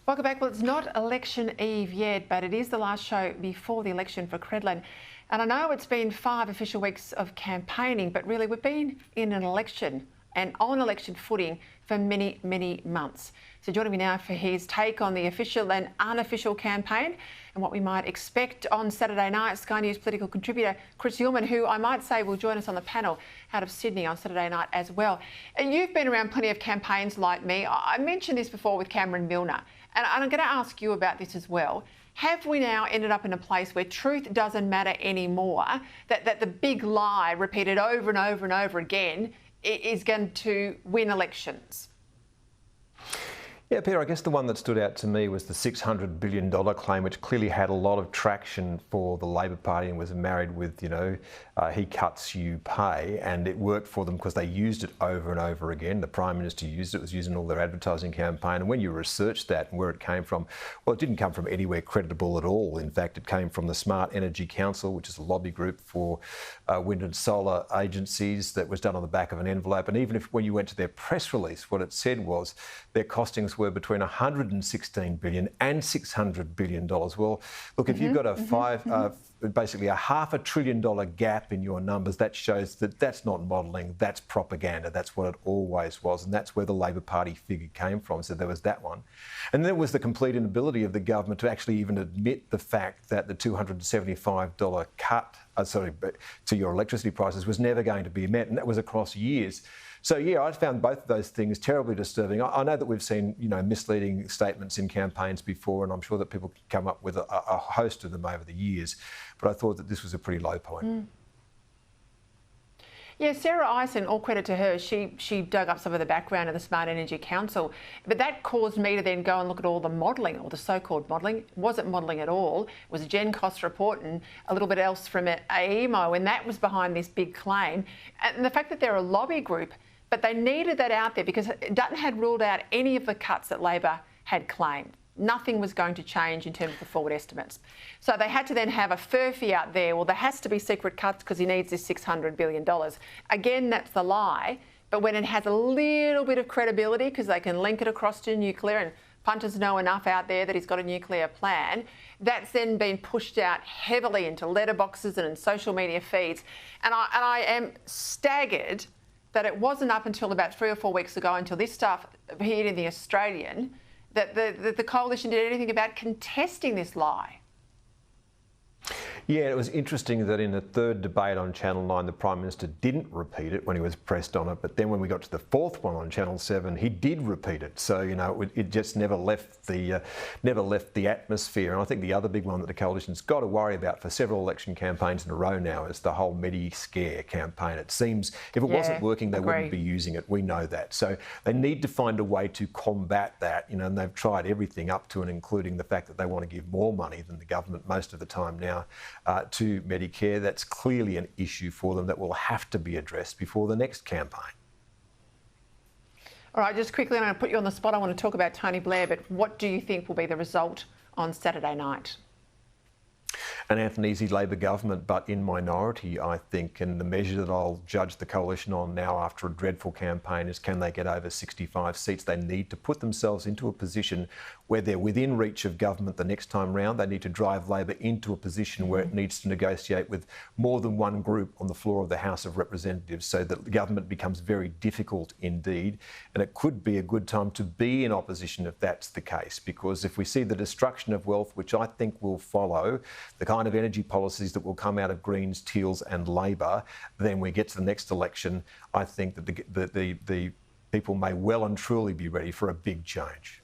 Welcome back. Well, it's not election eve yet, but it is the last show before the election for Credlin. And I know it's been 5 official weeks of campaigning, but really we've been in an election and on election footing for many, many months. So joining me now for his take on the official and unofficial campaign and what we might expect on Saturday night, Sky News political contributor Chris Uhlmann, who I might say will join us on the panel out of Sydney on Saturday night as well. And you've been around plenty of campaigns like me. I mentioned this before with Cameron Milner, and I'm going to ask you about this as well. Have we now ended up in a place where truth doesn't matter anymore, that the big lie repeated over and over and over again is going to win elections? Yeah, Peter, I guess the one that stood out to me was the $600 billion claim, which clearly had a lot of traction for the Labor Party and was married with, he cuts, you pay. And it worked for them because they used it over and over again. The Prime Minister used it, was using all their advertising campaign. And when you research that and where it came from, well, it didn't come from anywhere credible at all. In fact, it came from the Smart Energy Council, which is a lobby group for wind and solar agencies that was done on the back of an envelope. And even if when you went to their press release, what it said was their costings were between $116 billion and $600 billion. Well, look, if you've got basically a $500 billion gap in your numbers, that shows that that's not modelling, that's propaganda. That's what it always was. And that's where the Labor Party figure came from. So there was that one. And then there was the complete inability of the government to actually even admit the fact that the $275 cut to your electricity prices was never going to be met. And that was across years. So, yeah, I found both of those things terribly disturbing. I know that we've seen, misleading statements in campaigns before, and I'm sure that people can come up with a host of them over the years. But I thought that this was a pretty low point. Yeah, Sarah Ison, all credit to her, she dug up some of the background of the Smart Energy Council. But that caused me to then go and look at all the modelling, or the so-called modelling. It wasn't modelling at all. It was a Gen Cost report and a little bit else from AEMO, and that was behind this big claim. And the fact that they're a lobby group, but they needed that out there because Dutton had ruled out any of the cuts that Labor had claimed. Nothing was going to change in terms of the forward estimates. So they had to then have a furphy out there. Well, there has to be secret cuts because he needs this $600 billion. Again, that's the lie. But when it has a little bit of credibility because they can link it across to nuclear, and punters know enough out there that he's got a nuclear plan, that's then been pushed out heavily into letterboxes and in social media feeds. And I am staggered that it wasn't up until about 3 or 4 weeks ago, until this stuff appeared in The Australian, that the coalition did anything about contesting this lie. Yeah, it was interesting that in the third debate on Channel 9, the Prime Minister didn't repeat it when he was pressed on it. But then when we got to the fourth one on Channel 7, he did repeat it. So, it just never left the atmosphere. And I think the other big one that the coalition's got to worry about for several election campaigns in a row now is the whole Medi-Scare campaign. It seems if it wasn't working, they wouldn't be using it. We know that. So they need to find a way to combat that, and they've tried everything up to and including the fact that they want to give more money than the government most of the time now to Medicare. That's clearly an issue for them that will have to be addressed before the next campaign. All right, just quickly, I'm going to put you on the spot. I want to talk about Tony Blair, but what do you think will be the result on Saturday night? An Albanese Labor government, but in minority, I think. And the measure that I'll judge the coalition on now after a dreadful campaign is, can they get over 65 seats? They need to put themselves into a position where they're within reach of government the next time round. They need to drive Labor into a position where it needs to negotiate with more than one group on the floor of the House of Representatives, so that the government becomes very difficult indeed. And it could be a good time to be in opposition if that's the case, because if we see the destruction of wealth, which I think will follow, the kind of energy policies that will come out of Greens, Teals and Labor, then we get to the next election, I think that the people may well and truly be ready for a big change.